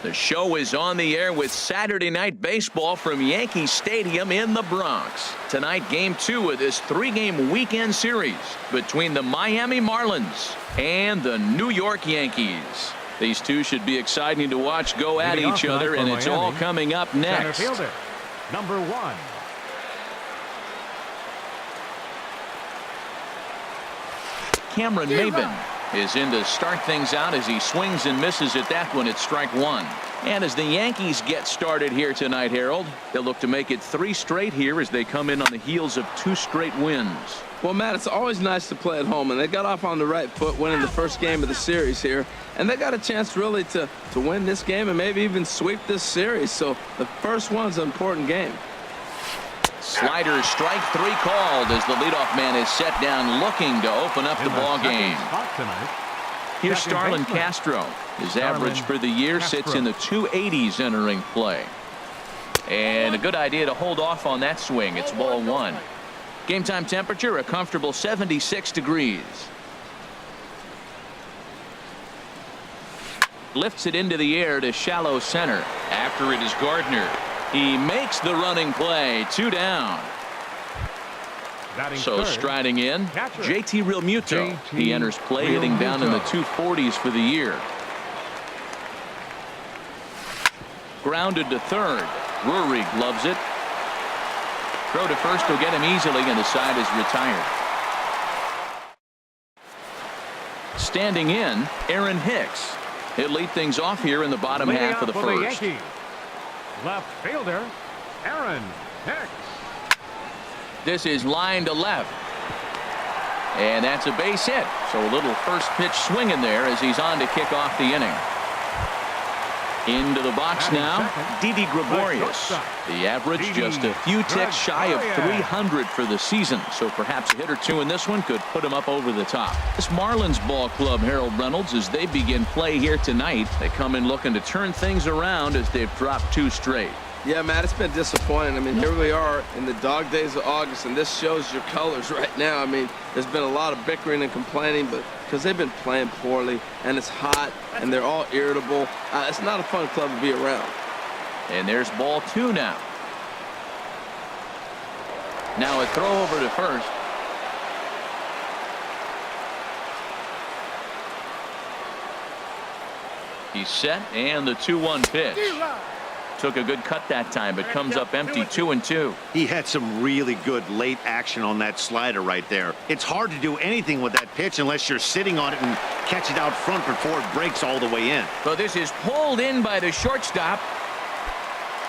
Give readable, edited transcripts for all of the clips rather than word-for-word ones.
The show is on the air with Saturday Night Baseball from Yankee Stadium in the Bronx. Tonight, Game 2 of this 3-game weekend series between the Miami Marlins and the New York Yankees. These two should be exciting to watch go at each other, and it's all coming up next. Center fielder, number 1. Cameron Maybin is in to start things out as he swings and misses at that one at strike 1. And as the Yankees get started here tonight, Harold, they'll look to make it 3 straight here as they come in on the heels of 2 straight wins. Well, Matt, it's always nice to play at home, and they got off on the right foot winning the first game of the series here, and they got a chance really to win this game and maybe even sweep this series. So the first one's an important game. Slider, strike 3 called as the leadoff man is set down looking to open up the ball game. Here's Starlin Castro. His average for the year sits in the 280s entering play. And a good idea to hold off on that swing. It's ball 1. Game time temperature a comfortable 76 degrees. Lifts it into the air to shallow center. After it is Gardner. He makes the running play. 2 down. So striding in, JT Realmuto. He enters play hitting down in the 240s for the year. Grounded to third. Drury gloves it. Throw to first will get him easily, and the side is retired. Standing in, Aaron Hicks. He'll lead things off here in the bottom half of the first. Left fielder, Aaron Hicks. This is line to left. And that's a base hit. So a little first pitch swing in there as he's on to kick off the inning. Into the box now, Didi Gregorius. The average just a few ticks shy of 300 for the season. So perhaps a hit or 2 in this one could put him up over the top. This Marlins ball club, Harold Reynolds, as they begin play here tonight, they come in looking to turn things around as they've dropped 2 straight. Yeah, Matt, it's been disappointing. I mean, here we are in the dog days of August, and this shows your colors right now. I mean, there's been a lot of bickering and complaining, but because they've been playing poorly, and it's hot, and they're all irritable. It's not a fun club to be around. And there's ball 2 now. Now a throw over to first. He's set, and the 2-1 pitch. Took a good cut that time, but comes up empty. 2-2. He had some really good late action on that slider right there. It's hard to do anything with that pitch unless you're sitting on it and catch it out front before it breaks all the way in. So this is pulled in by the shortstop.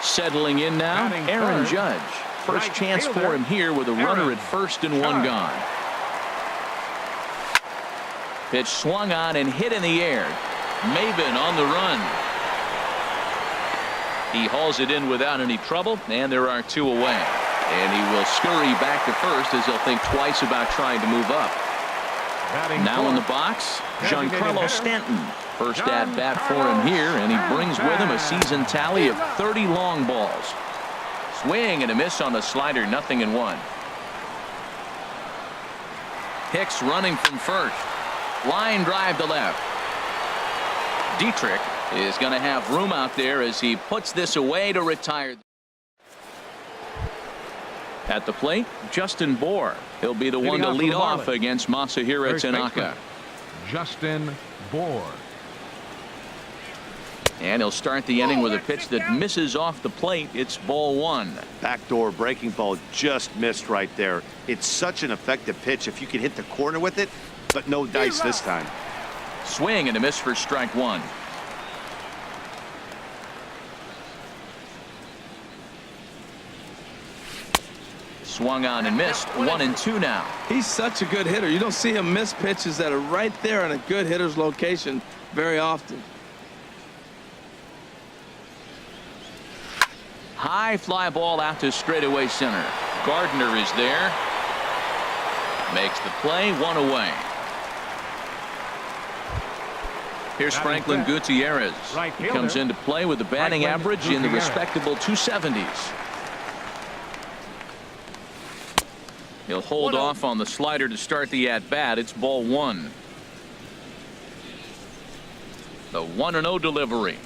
Settling in now, Aaron Judge. First chance for him here with a runner at first and 1 gone. Pitch swung on and hit in the air. Maybin on the run. He hauls it in without any trouble, and there are 2 away. And he will scurry back to first as he'll think twice about trying to move up. Now in the box, Giancarlo Stanton. First at bat for him here, and he brings with him a season tally of 30 long balls. Swing and a miss on the slider, 0-1. Hicks running from first. Line drive to left. Dietrich is going to have room out there as he puts this away to retire. At the plate, Justin Bour. He'll be the one to lead off against Masahiro Tanaka. Justin Bour. And he'll start the inning with a pitch that misses off the plate. It's ball 1. Backdoor breaking ball just missed right there. It's such an effective pitch if you can hit the corner with it, but no dice this time. Swing and a miss for strike 1. Swung on and missed. 1-2 now. He's such a good hitter. You don't see him miss pitches that are right there in a good hitter's location very often. High fly ball out to straightaway center. Gardner is there. Makes the play. 1 away. Here's Franklin Gutierrez. He comes into play with a batting average in the respectable 270s. He'll hold off on the slider to start the at-bat. It's ball 1. The 1-0 delivery.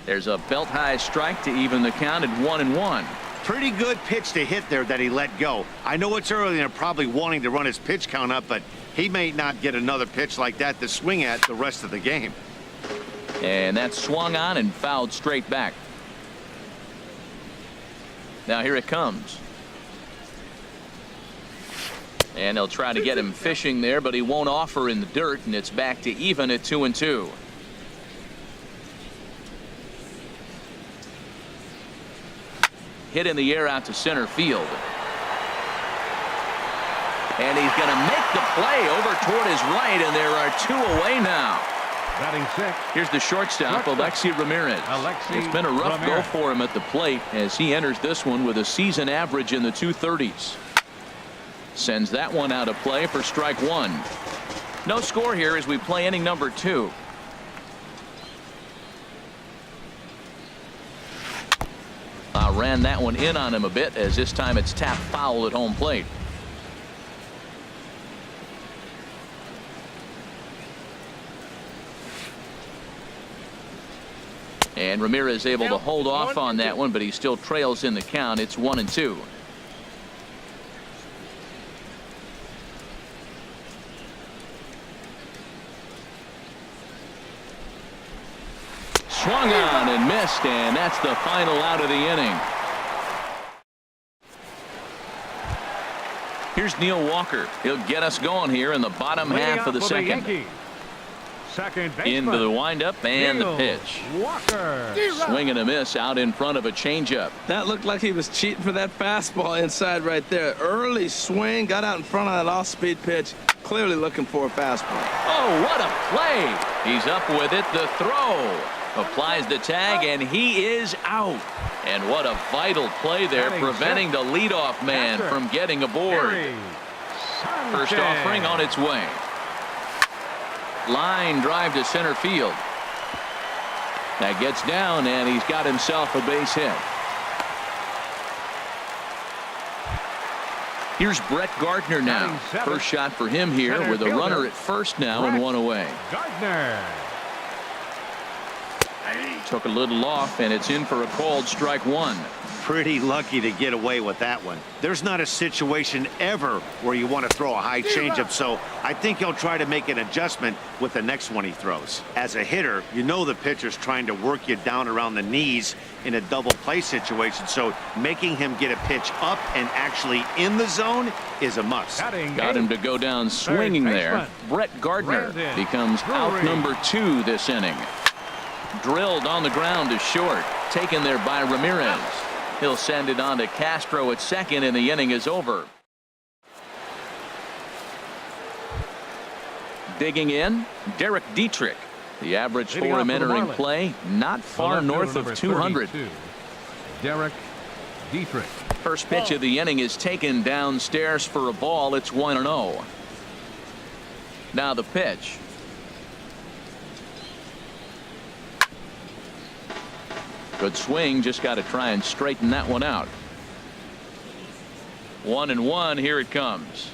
There's a belt high strike to even the count at 1-1. Pretty good pitch to hit there that he let go. I know it's early and they're probably wanting to run his pitch count up, but he may not get another pitch like that to swing at the rest of the game. And that swung on and fouled straight back. Now here it comes. And they'll try to get him fishing there, but he won't offer in the dirt, and it's back to even at 2-2. Hit in the air out to center field. And he's going to make the play over toward his right, and there are 2 away now. Batting 6. Here's the shortstop, Alexi Ramirez. It's been a rough go for him at the plate as he enters this one with a season average in the 230s. Sends that one out of play for strike 1. No score here as we play inning number 2. Ran that one in on him a bit as this time it's tapped foul at home plate. And Ramirez able to hold off on that one, but he still trails in the count. It's 1-2. Swung on and missed, and that's the final out of the inning. Here's Neil Walker. He'll get us going here in the bottom half of the second. Second baseman. Into the windup and the pitch. Walker. Swing and a miss out in front of a changeup. That looked like he was cheating for that fastball inside right there. Early swing, got out in front of that off-speed pitch. Clearly looking for a fastball. Oh, what a play. He's up with it. The throw. Applies the tag, and he is out. And what a vital play there, preventing the leadoff man from getting aboard. First offering on its way. Line drive to center field. That gets down, and he's got himself a base hit. Here's Brett Gardner now. First shot for him here with a runner at first now and 1 away. Gardner. Took a little off, and it's in for a called strike 1. Pretty lucky to get away with that one. There's not a situation ever where you want to throw a high changeup, so I think he'll try to make an adjustment with the next one he throws. As a hitter, you know the pitcher's trying to work you down around the knees in a double play situation, so making him get a pitch up and actually in the zone is a must. Got him to go down swinging there. Brett Gardner becomes out number 2 this inning. Drilled on the ground to short. Taken there by Ramirez. He'll send it on to Castro at second, and the inning is over. Digging in, Derek Dietrich. The average for him entering play, not far north of 200. Derek Dietrich. First pitch of the inning is taken downstairs for a ball. It's 1-0. Now the pitch. Good swing, just got to try and straighten that one out. 1-1, here it comes.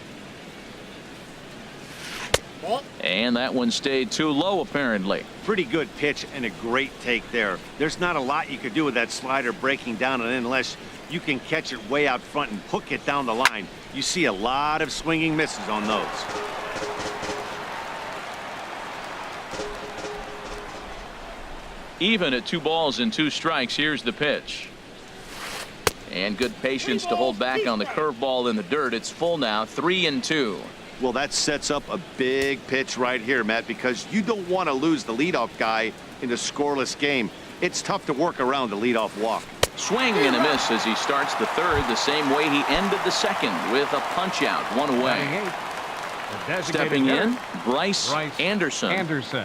And that one stayed too low apparently. Pretty good pitch and a great take there. There's not a lot you could do with that slider breaking down and unless you can catch it way out front and hook it down the line. You see a lot of swinging misses on those. Even at 2 balls and 2 strikes. Here's the pitch. And good patience to hold back on the curveball in the dirt. It's full now, 3-2. Well, that sets up a big pitch right here, Matt, because you don't want to lose the leadoff guy in a scoreless game. It's tough to work around the leadoff walk. Swing and a miss as he starts the third the same way he ended the second with a punch out, 1 away. Stepping in, Bryce Anderson.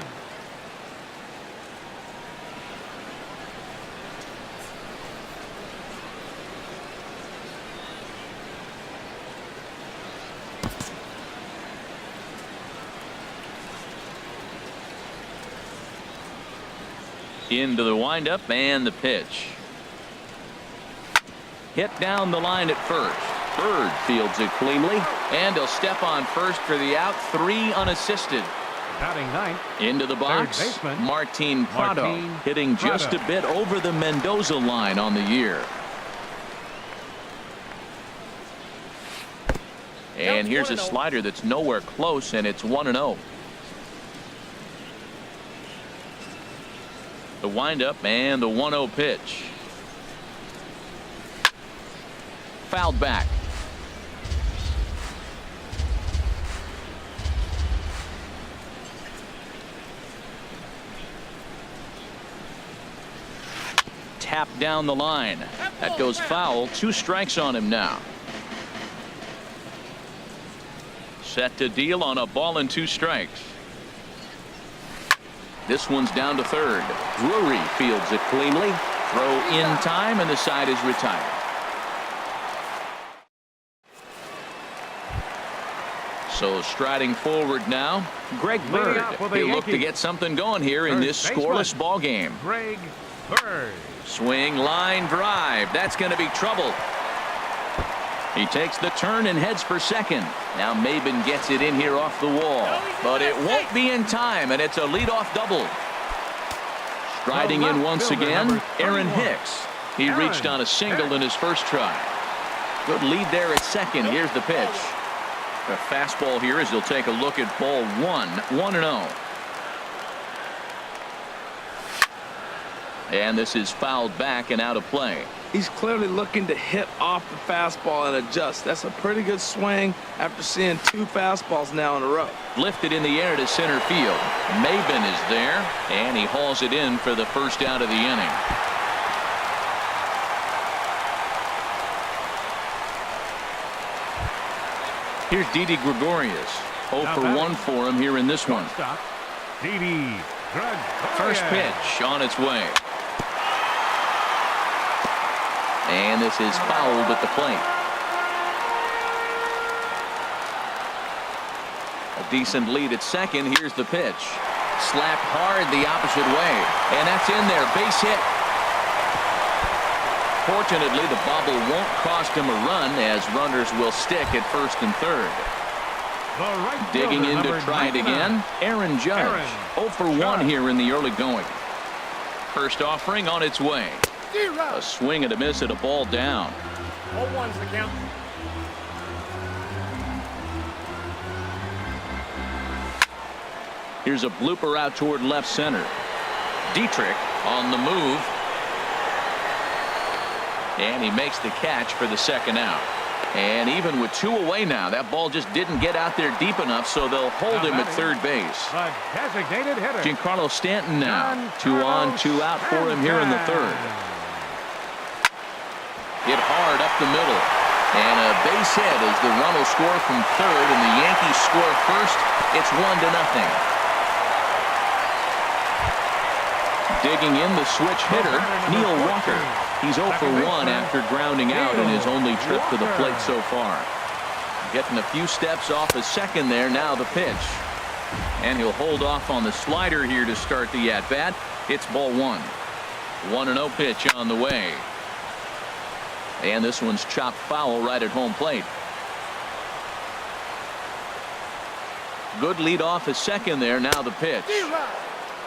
Into the windup and the pitch. Hit down the line at first. Bird fields it cleanly, and he'll step on first for the out. 3 unassisted. Batting ninth. Into the box, Third baseman, Martin Prado, Martin hitting just a Prado. bit over the Mendoza line on the year. And here's a slider that's nowhere close, and it's 1-0. The windup and the 1-0 pitch. Fouled back. Tapped down the line. That goes foul. 2 strikes on him now. Set to deal on a ball and 2 strikes. This one's down to third. Drury fields it cleanly. Throw in time, and the side is retired. So striding forward now, Greg Bird. He'll look to get something going here in this scoreless ball game. Greg Bird. Swing, line drive. That's going to be trouble. He takes the turn and heads for second. Now Maben gets it in here off the wall, but it won't be in time, and it's a leadoff double. Striding in once again, Aaron Hicks. He reached on a single in his first try. Good lead there at second. Here's the pitch. A fastball here as he'll take a look at ball 1, 1-0. And this is fouled back and out of play. He's clearly looking to hit off the fastball and adjust. That's a pretty good swing after seeing 2 fastballs now in a row. Lifted in the air to center field. Maben is there, and he hauls it in for the first out of the inning. Here's Didi Gregorius. 0 for 1 for him here in this one. Stop. Didi Gregorius. First pitch on its way. And this is fouled at the plate. A decent lead at second. Here's the pitch. Slapped hard the opposite way. And that's in there. Base hit. Fortunately, the bobble won't cost him a run, as runners will stick at first and third. Right Digging in to number try it 99. again, Aaron Judge. 0 for 1 here in the early going. First offering on its way. A swing and a miss at a ball down. 0-1's the count. Here's a blooper out toward left center. Dietrich on the move. And he makes the catch for the second out. And even with 2 away now, that ball just didn't get out there deep enough, so they'll hold him at third base. A designated hitter. Giancarlo Stanton now. 2 on, 2 out for him here in the third. Hit hard up the middle. And a base hit as the run will score from third, and the Yankees score first. It's 1-0. Digging in, the switch hitter, Neil Walker. He's 0 for 1 after grounding out in his only trip to the plate so far. Getting a few steps off a second there. Now the pitch. And he'll hold off on the slider here to start the at-bat. It's ball 1. 1-0 pitch on the way. And this one's chopped foul right at home plate. Good lead off a second there. Now the pitch.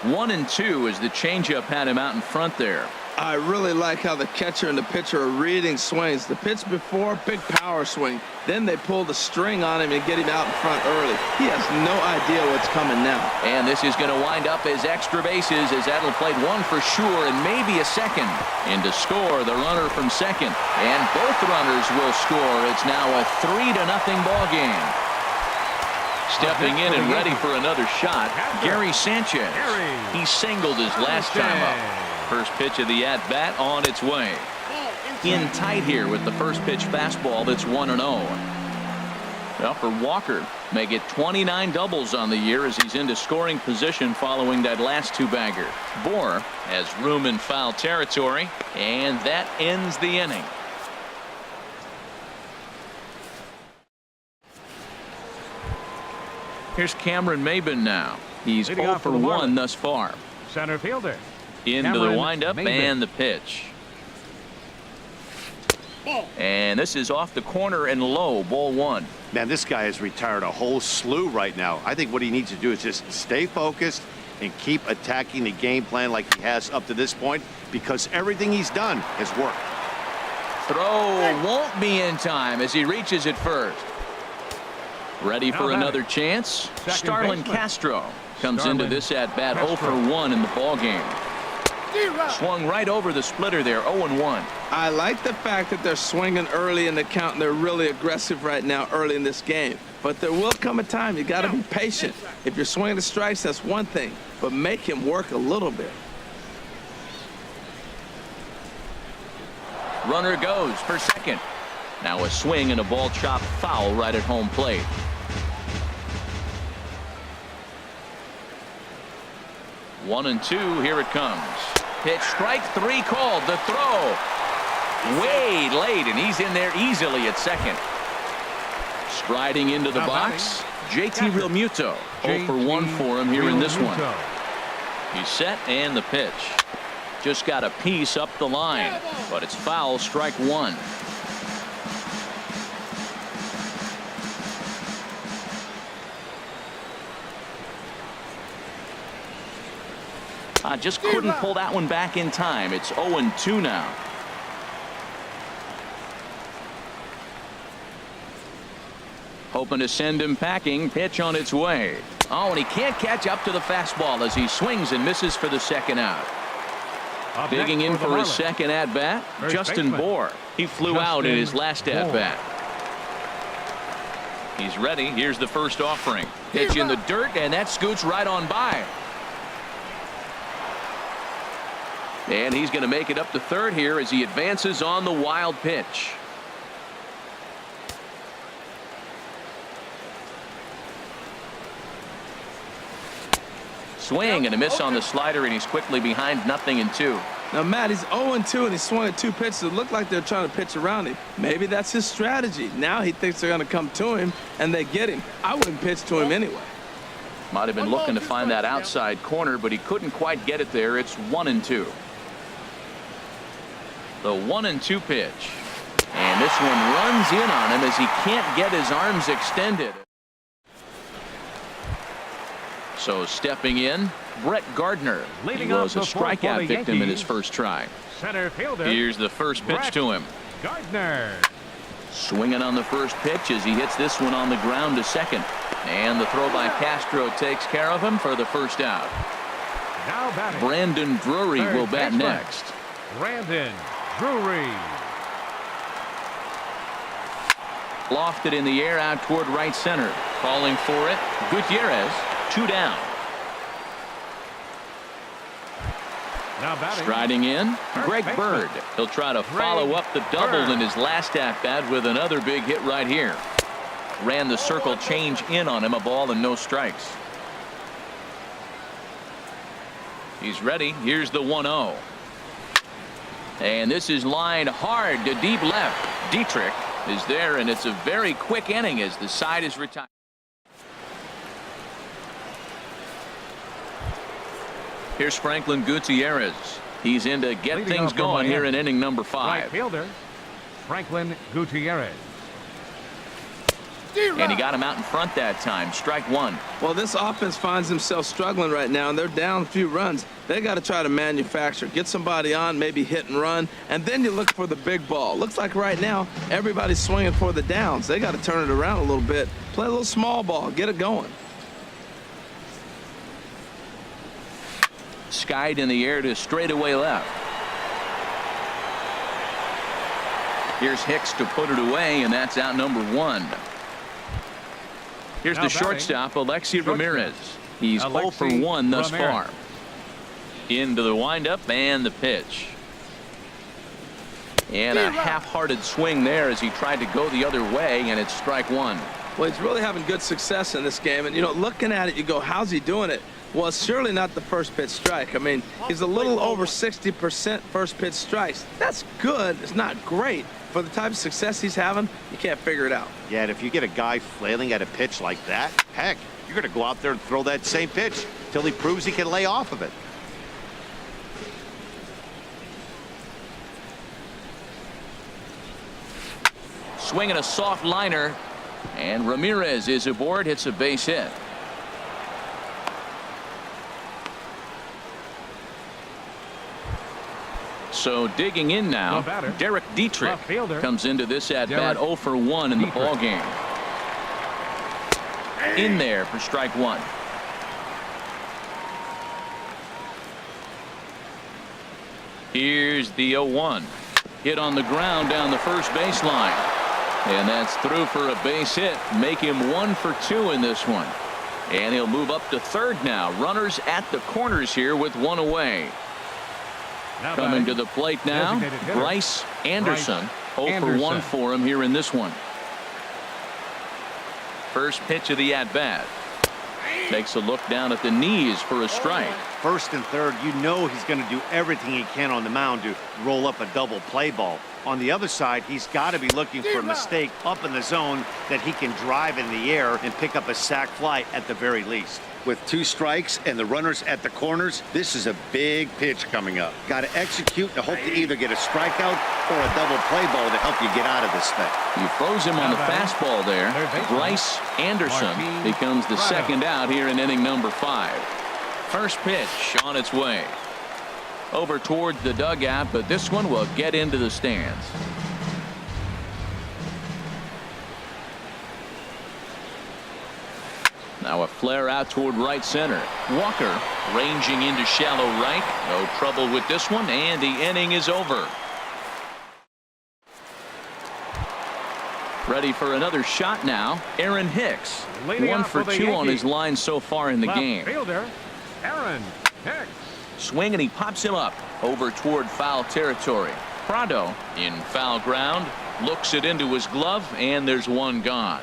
1-2 as the changeup had him out in front there. I really like how the catcher and the pitcher are reading swings. The pitch before, big power swing. Then they pull the string on him and get him out in front early. He has no idea what's coming now. And this is going to wind up as extra bases, as that'll play 1 for sure and maybe a second. And to score, the runner from second. And both runners will score. It's now a 3-0 ball game. Stepping in and ready for another shot, Gary Sanchez. He singled his last time up. First pitch of the at-bat on its way. In tight here with the first pitch fastball that's 1-0. Well, for Walker, may get 29 doubles on the year as he's into scoring position following that last 2-bagger. Bohr has room in foul territory, and that ends the inning. Here's Cameron Maben now. He's 0 for 1 thus far. Center fielder. Into the windup and the pitch. And this is off the corner and low, ball one. Man, this guy has retired a whole slew right now. I think what he needs to do is just stay focused and keep attacking the game plan like he has up to this point, because everything he's done has worked. Throw won't be in time as he reaches it first. Ready for another chance. Starlin Castro comes into this at bat 0 for 1 in the ball game. Swung right over the splitter there, 0-1. I like the fact that they're swinging early in the count, and they're really aggressive right now early in this game. But there will come a time you got to be patient. If you're swinging the strikes, that's one thing, but make him work a little bit. Runner goes for second. Now a swing and a ball chopped foul right at home plate. One and two, here it comes. Pitch, strike three called. The throw way late, and he's in there easily at second. Striding into the box, JT Realmuto. 0 for 1 for him here in this one. He's set, and the pitch. Just got a piece up the line, but it's foul, strike one. Just couldn't pull that one back in time. It's 0-2 now. Hoping to send him packing. Pitch on its way. Oh, and he can't catch up to the fastball as he swings and misses for the second out. Digging in for his second at bat, Justin Bour. He flew out in his last at bat. He's ready. Here's the first offering. Pitch in the dirt, and that scoots right on by. And he's going to make it up to third here as he advances on the wild pitch. Swing and a miss on the slider, and he's quickly behind 0-2. Now, Matt, he's 0-2, and he swung at two pitches that look like they're trying to pitch around him. Maybe that's his strategy. Now he thinks they're going to come to him, and they get him. I wouldn't pitch to him anyway. Might have been looking to find that outside corner, but he couldn't quite get it there. It's 1-2. The 1-2 pitch. And this one runs in on him as he can't get his arms extended. So stepping in, Brett Gardner. He was a strikeout victim in his first try. Center fielder. Here's the first pitch to him. Gardner. Swinging on the first pitch as he hits this one on the ground to second. And the throw by Castro takes care of him for the first out. Now batting. Brandon Drury will bat baseman. next. Brandon Drury. Lofted in the air out toward right center. Calling for it, Gutierrez. 2 down. Now batting. Striding in, Greg Bird. He'll try to follow up the double in his last at bat with another big hit right here. Ran the circle change in on him, a ball and no strikes. He's ready. Here's the 1-0. And this is lined hard to deep left. Dietrich is there, and it's a very quick inning as the side is retired. Here's Franklin Gutierrez. He's in to get things going here in inning number 5. Right fielder, Franklin Gutierrez. And he got him out in front that time. Strike one. Well, this offense finds themselves struggling right now, and they're down a few runs. They got to try to manufacture, get somebody on, maybe hit and run, and then you look for the big ball. Looks like right now everybody's swinging for the downs. They got to turn it around a little bit, play a little small ball, get it going. Skied in the air to straightaway left. Here's Hicks to put it away, and that's out number 1. Here's the shortstop, Alexi Ramirez. He's 0 for 1 thus far. Into the windup and the pitch. And a half-hearted swing there as he tried to go the other way, and it's strike one. Well, he's really having good success in this game, and you know, looking at it, you go, how's he doing it? Well, it's surely not the first pitch strike. I mean, he's a little over 60% first pitch strikes. That's good. It's not great. For the type of success he's having, you can't figure it out. Yeah, and if you get a guy flailing at a pitch like that, heck, you're going to go out there and throw that same pitch till he proves he can lay off of it. Swinging a soft liner, and Ramirez is aboard. Hits a base hit. So digging in now, Derek Dietrich comes into this at bat 0 for 1 in the ball game. In there for strike one. Here's the 0-1. Hit on the ground down the first baseline. And that's through for a base hit. Make him 1 for 2 in this one. And he'll move up to third now. Runners at the corners here with one away. Coming to the plate now, Bryce Anderson. 0 for 1 for him here in this one. First pitch of the at-bat. Takes a look down at the knees for a strike. First and third, you know he's going to do everything he can on the mound to roll up a double play ball. On the other side, he's got to be looking for a mistake up in the zone that he can drive in the air and pick up a sac fly at the very least. With 2 strikes and the runners at the corners, this is a big pitch coming up. Got to execute and hope to either get a strikeout or a double play ball to help you get out of this thing. You froze him on the fastball there. Bryce Anderson becomes the second out here in inning number 5. First pitch on its way. Over towards the dugout, but this one will get into the stands. Now a flare out toward right center. Walker ranging into shallow right. No trouble with this one, and the inning is over. Ready for another shot now. Aaron Hicks. 1 for 2 on his line so far in the game. Fielder, Aaron Hicks. Swing, and he pops him up over toward foul territory. Prado in foul ground. Looks it into his glove, and there's one gone.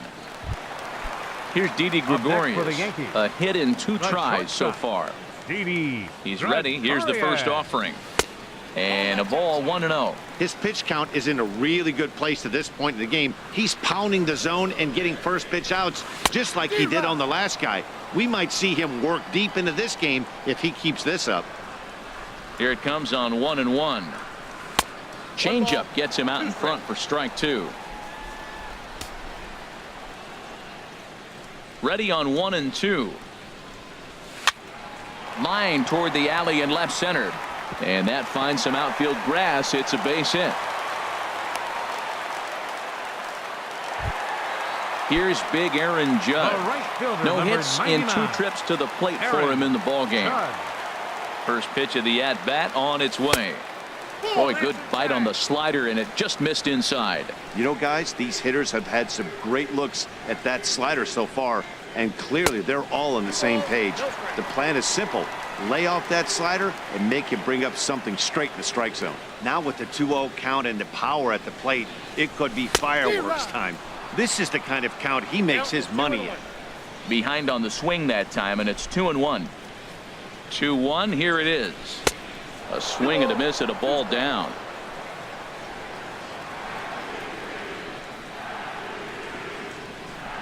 Here's Didi Gregorius. A hit in 2 tries so far. He's ready. Here's the first offering. And a ball 1-0. His pitch count is in a really good place at this point in the game. He's pounding the zone and getting first pitch outs just like he did on the last guy. We might see him work deep into this game if he keeps this up. Here it comes on 1-1. Changeup gets him out in front for strike 2. Ready on 1-2. Line toward the alley in left center. And that finds some outfield grass. It's a base hit. Here's big Aaron Judd. No hits in 2 trips to the plate for him in the ball game. First pitch of the at-bat on its way. Boy, good bite on the slider, and it just missed inside. You know, guys, these hitters have had some great looks at that slider so far, and clearly they're all on the same page. The plan is simple. Lay off that slider and make him bring up something straight in the strike zone. Now with the 2-0 count and the power at the plate, it could be fireworks time. This is the kind of count he makes his money in. Behind on the swing that time, and it's 2-1. 2-1, here it is. A swing and a miss at a ball down.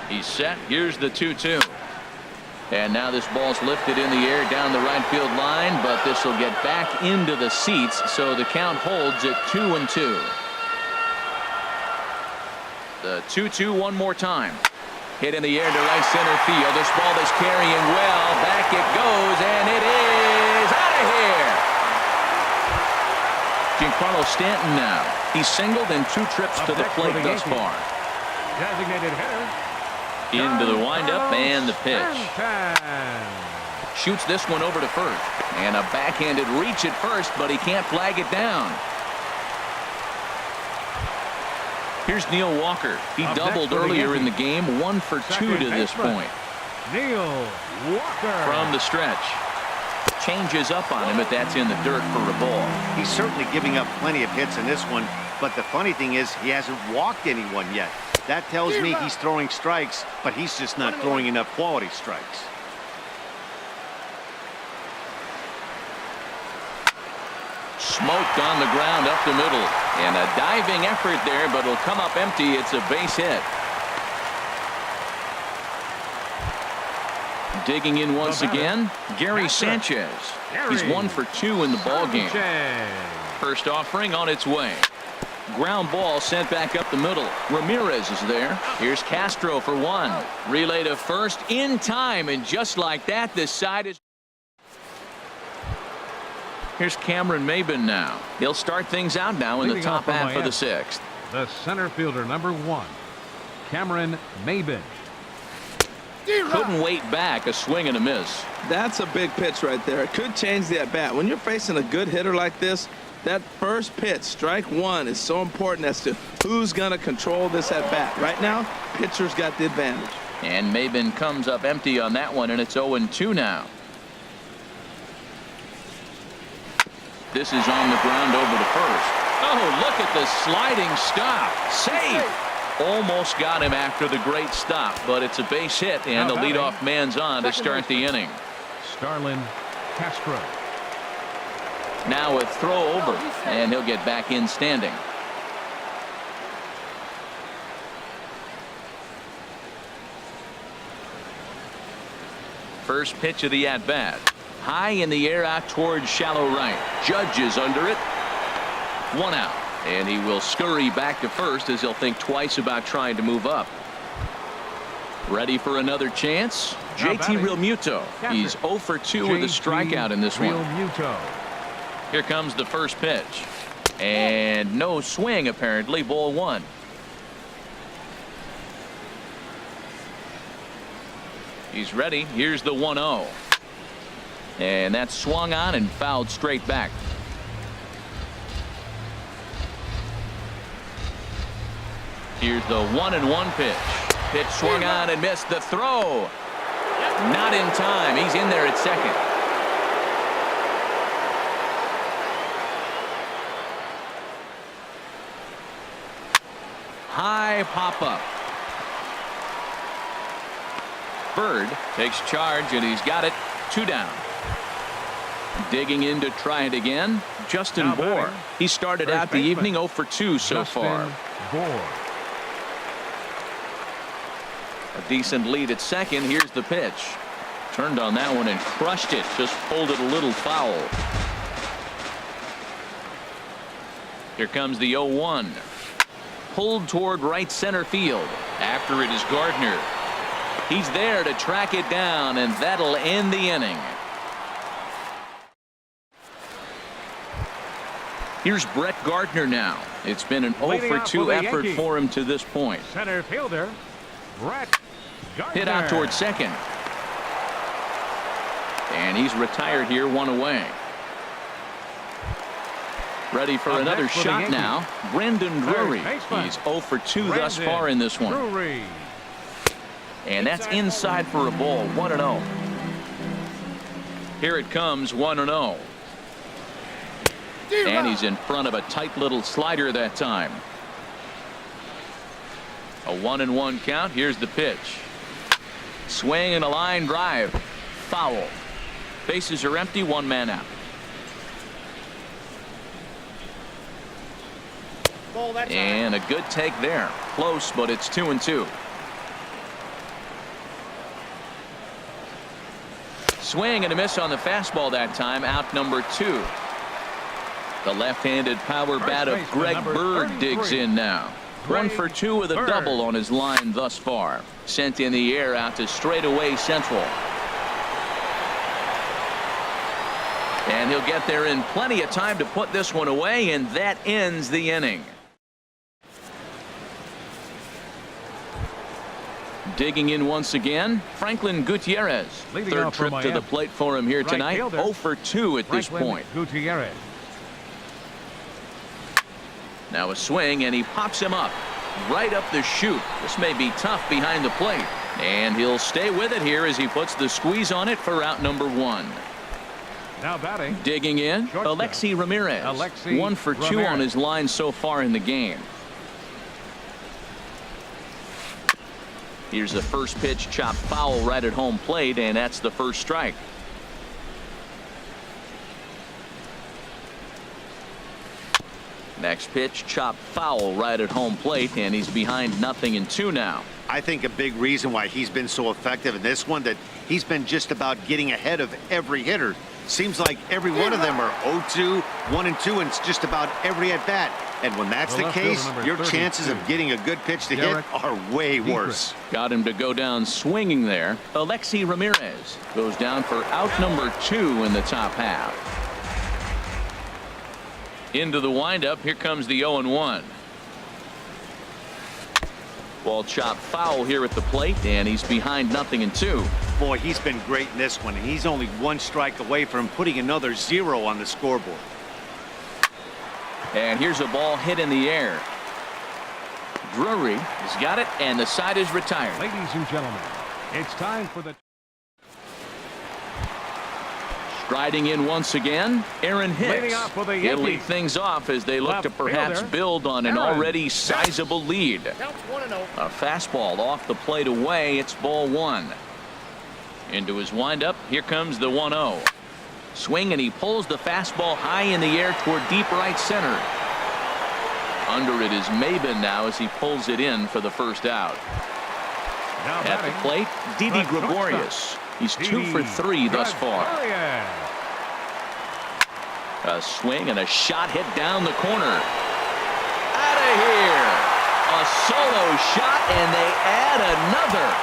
He's set. Here's the 2-2. And now this ball's lifted in the air down the right field line, but this will get back into the seats, so the count holds at 2-2. The 2-2 one more time. Hit in the air to right center field. This ball is carrying well. Back it goes, and it is out of here. Giancarlo Stanton now. He's singled in 2 trips to the plate thus far. Designated hitter. Into the windup and the pitch. Shoots this one over to first. And a backhanded reach at first, but he can't flag it down. Here's Neil Walker. He doubled earlier in the game. 1 for 2 to this point. Neil Walker. From the stretch. Changes up on him, but that's in the dirt for a ball. He's certainly giving up plenty of hits in this one, but the funny thing is he hasn't walked anyone yet. That tells me he's throwing strikes, but he's just not throwing enough quality strikes. Smoked on the ground up the middle. And a diving effort there, but it'll come up empty. It's a base hit. Digging in once again, Gary Sanchez. He's 1 for 2 in the ball game. First offering on its way. Ground ball sent back up the middle. Ramirez is there. Here's Castro for one. Relay to first in time, and just like that, this side is. Here's Cameron Maben now. He'll start things out now in the top half of the sixth. The center fielder, number 1, Cameron Maben. Couldn't wait back. A swing and a miss. That's a big pitch right there. It could change the at-bat. When you're facing a good hitter like this, that first pitch, strike one, is so important as to who's going to control this at-bat. Right now, pitcher's got the advantage. And Maben comes up empty on that one, and it's 0-2 now. This is on the ground over to first. Oh, look at the sliding stop. Safe. Almost got him after the great stop, but it's a base hit, and the leadoff man's on to start the inning. Starlin Castro. Now a throw over, and he'll get back in standing. First pitch of the at-bat. High in the air out towards shallow right. Judge is under it. One out. And he will scurry back to first as he'll think twice about trying to move up. Ready for another chance? JT Realmuto. He's 0 for 2 with a strikeout in this one. Here comes the first pitch. And no swing, apparently. Ball one. He's ready. Here's the 1-0. And that's swung on and fouled straight back. Here's the 1-1 pitch. Pitch swung on and missed. The throw. Not in time. He's in there at second. High pop up. Bird takes charge, and he's got it. 2 down. Digging in to try it again. Justin Bour. He started out the evening 0 for 2 so far. A decent lead at second. Here's the pitch. Turned on that one and crushed it. Just pulled it a little foul. Here comes the 0-1. Pulled toward right center field. After it is Gardner. He's there to track it down, and that'll end the inning. Here's Brett Gardner now. It's been an 0 for 2 effort for him to this point. Center fielder, Brett Gardner. Hit out toward second. And he's retired here, 1 away. Ready for another shot now. Brendan Drury. He's 0 for 2 thus far in this one. And that's inside for a ball. 1-0. Here it comes. 1-0. And he's in front of a tight little slider that time. A 1-1 count. Here's the pitch. Swing and a line drive. Foul. Bases are empty. 1 man out. And a good take there. Close, but it's 2-2. Swing and a miss on the fastball that time. Out number 2. The left-handed power bat of Greg Bird digs in now. 1 for 2 with a double on his line thus far. Sent in the air out to straightaway central. And he'll get there in plenty of time to put this one away, and that ends the inning. Digging in once again, Franklin Gutierrez. Third trip to the plate for him here tonight. 0 for 2 at this point. Gutierrez. Now a swing, and he pops him up right up the chute. This may be tough behind the plate, and he'll stay with it here as he puts the squeeze on it for out number 1. Now batting. Digging in, Alexi Ramirez. 1 for 2 on his line so far in the game. Here's the first pitch, chopped foul right at home plate, and that's the first strike. Next pitch, chopped foul right at home plate, and he's behind 0-2 now. I think a big reason why he's been so effective in this one, that he's been just about getting ahead of every hitter Seems like every one of them are 0-2, 1-2, and it's just about every at-bat. And when that's the case, your chances of getting a good pitch to hit are way worse. Got him to go down swinging there. Alexi Ramirez goes down for out number 2 in the top half. Into the windup. Here comes the 0-1. Ball chopped foul here at the plate, and he's behind 0-2. Boy, he's been great in this one, and he's only 1 strike away from putting another 0 on the scoreboard. And here's a ball hit in the air. Drury has got it, and the side is retired. Ladies and gentlemen, it's time for the... Striding in once again, Aaron Hicks. He'll lead things off as they look to perhaps build on an already sizable lead. A fastball off the plate away. It's ball 1. Into his windup. Here comes the 1-0. Swing, and he pulls the fastball high in the air toward deep right center. Under it is Maben now as he pulls it in for the first out. At the plate, Didi Gregorius. He's 2 for 3 thus far. A swing and a shot hit down the corner. Out of here. A solo shot, and they add another.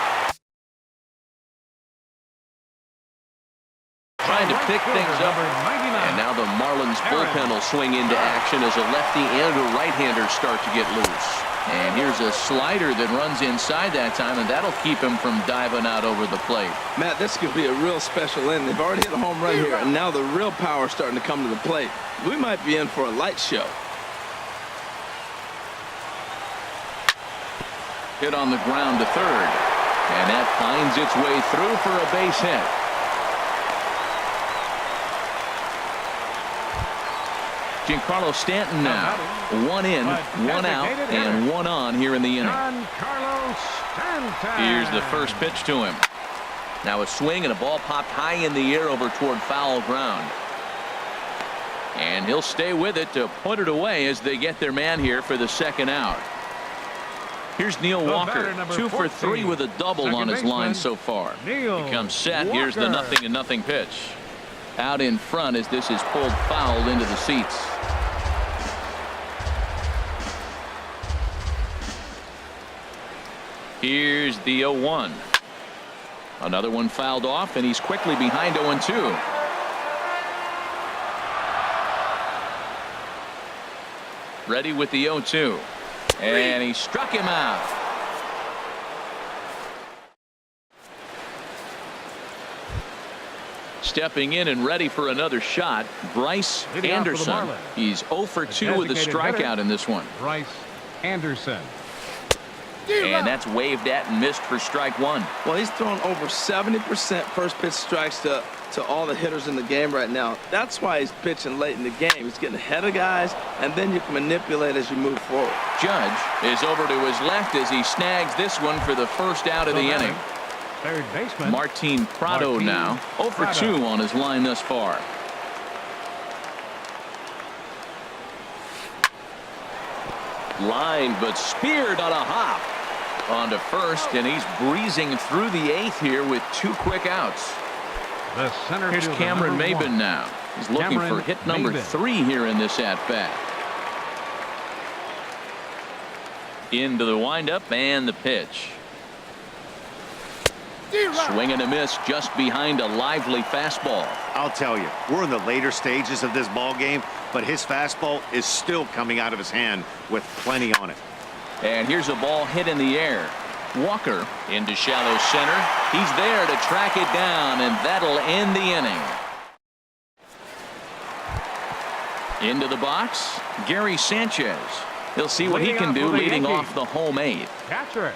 Trying to pick things up. And now the Marlins bullpen will swing into action as a lefty and a right-hander start to get loose. And here's a slider that runs inside that time, and that'll keep him from diving out over the plate. Matt, this could be a real special inning. They've already hit a home run here, and now the real power is starting to come to the plate. We might be in for a light show. Hit on the ground to third, and that finds its way through for a base hit. Giancarlo Stanton now. 1 in, 1 out, and 1 on here in the inning. Here's the first pitch to him. Now a swing and a ball popped high in the air over toward foul ground. And he'll stay with it to put it away as they get their man here for the second out. Here's Neil Walker, 2 for 3 with a double on his line so far. He comes set. Here's the 0-0 pitch. Out in front as this is pulled foul into the seats. Here's the 0-1. Another one fouled off, and he's quickly behind 0-2. Ready with the 0-2. And he struck him out. Stepping in and ready for another shot, Bryce Anderson. He's 0 for 2 with a strikeout in this one. Bryce Anderson. And that's waved at and missed for strike 1. Well, he's thrown over 70% first pitch strikes to all the hitters in the game right now. That's why he's pitching late in the game. He's getting ahead of guys, and then you can manipulate as you move forward. Judge is over to his left as he snags this one for the first out of the inning. Third baseman Martin Prado now 0 for 2 on his line thus far. Line but speared on a hop on to first, and he's breezing through the 8th here with 2 quick outs. The center Here's Cameron Maben now. He's looking for hit number 3 here in this at bat. Into the windup and the pitch. Swing and a miss just behind a lively fastball. I'll tell you, we're in the later stages of this ball game, but his fastball is still coming out of his hand with plenty on it. And here's a ball hit in the air. Walker into shallow center. He's there to track it down, and that'll end the inning. Into the box, Gary Sanchez. He'll see what he can do leading off the home 8th. Catcher,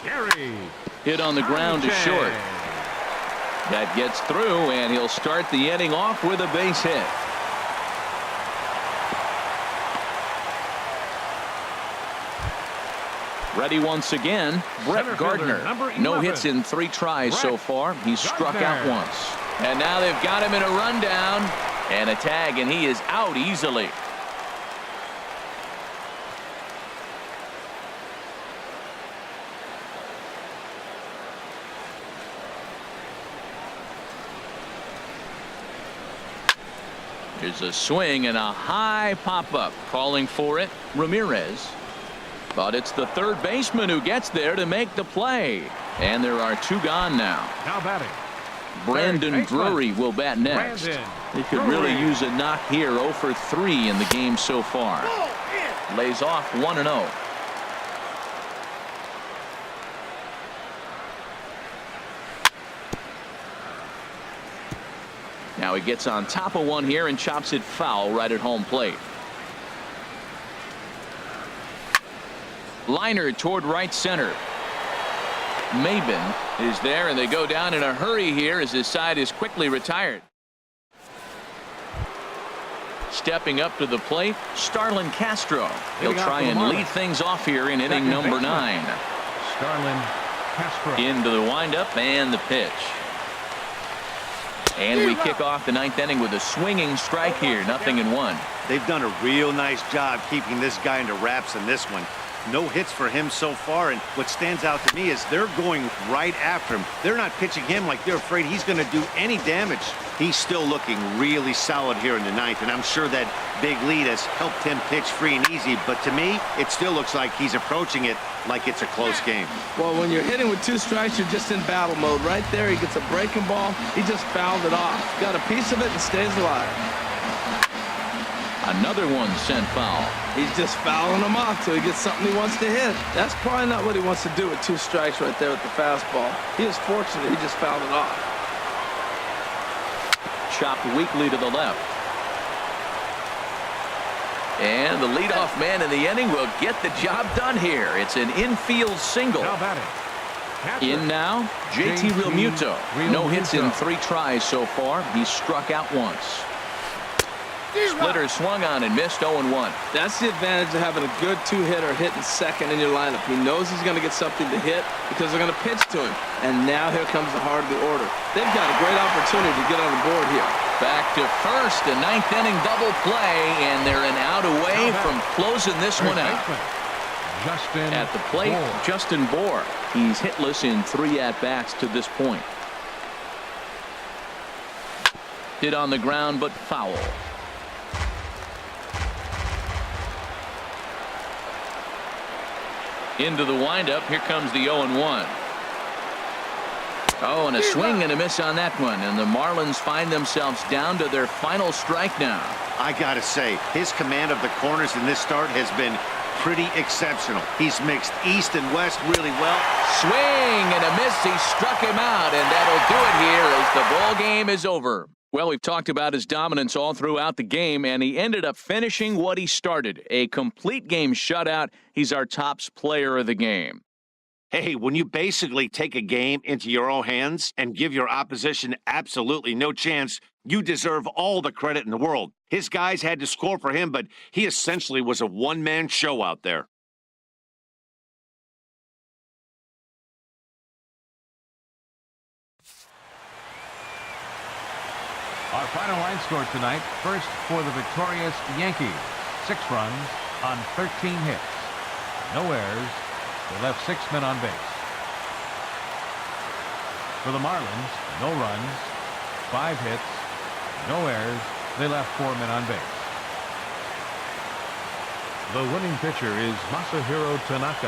Gary. Hit on the ground to short. That gets through, and he'll start the inning off with a base hit. Ready once again, Brett Gardner. No hits in 3 tries so far. He's struck out once. And now they've got him in a rundown and a tag, and he is out easily. There's a swing and a high pop-up. Calling for it, Ramirez. But it's the third baseman who gets there to make the play. And there are 2 gone now. Now batting. Brandon Drury will bat next. He could really use a knock here. 0 for 3 in the game so far. Lays off 1-0. Now he gets on top of one here and chops it foul right at home plate. Liner toward right center. Maben is there, and they go down in a hurry here as his side is quickly retired. Stepping up to the plate, Starlin Castro. He'll try and lead things off here in inning number 9. Starlin Castro. Into the windup and the pitch. And we kick off the 9th inning with a swinging strike here. 0-1. They've done a real nice job keeping this guy into wraps in this one. No hits for him so far, and what stands out to me is they're going right after him. They're not pitching him like they're afraid he's going to do any damage. He's still looking really solid here in the 9th, and I'm sure that big lead has helped him pitch free and easy, but to me, it still looks like he's approaching it like it's a close game. Well, when you're hitting with 2 strikes, you're just in battle mode. Right there, he gets a breaking ball. He just fouled it off. Got a piece of it and stays alive. Another one sent foul. He's just fouling them off till he gets something he wants to hit. That's probably not what he wants to do with 2 strikes right there with the fastball. He was fortunate he just fouled it off. Chopped weakly to the left. And the leadoff man in the inning will get the job done here. It's an infield single. Now batting. In now, JT Realmuto. No hits in 3 tries so far. He's struck out once. Splitter swung on and missed. 0-1. That's the advantage of having a good 2-hitter hitting second in your lineup. He knows he's going to get something to hit because they're going to pitch to him. And now here comes the heart of the order. They've got a great opportunity to get on the board here. Back to first, a 9th inning double play, and they're an out away from closing this one out. Justin at the plate, Bohr. Justin Bohr. He's hitless in 3 at-bats to this point. Hit on the ground, but foul. Into the windup. Here comes the 0-1. Oh, and a swing and a miss on that one. And the Marlins find themselves down to their final strike now. I gotta say, his command of the corners in this start has been pretty exceptional. He's mixed east and west really well. Swing and a miss. He struck him out, and that'll do it here as the ball game is over. Well, we've talked about his dominance all throughout the game, and he ended up finishing what he started. A complete game shutout. He's our top player of the game. Hey, when you basically take a game into your own hands and give your opposition absolutely no chance, you deserve all the credit in the world. His guys had to score for him, but he essentially was a one-man show out there. Our final line score tonight. First for the victorious Yankees. 6 runs on 13 hits. No errors. They left 6 men on base. For the Marlins, no runs, 5 hits, no errors. They left 4 men on base. The winning pitcher is Masahiro Tanaka.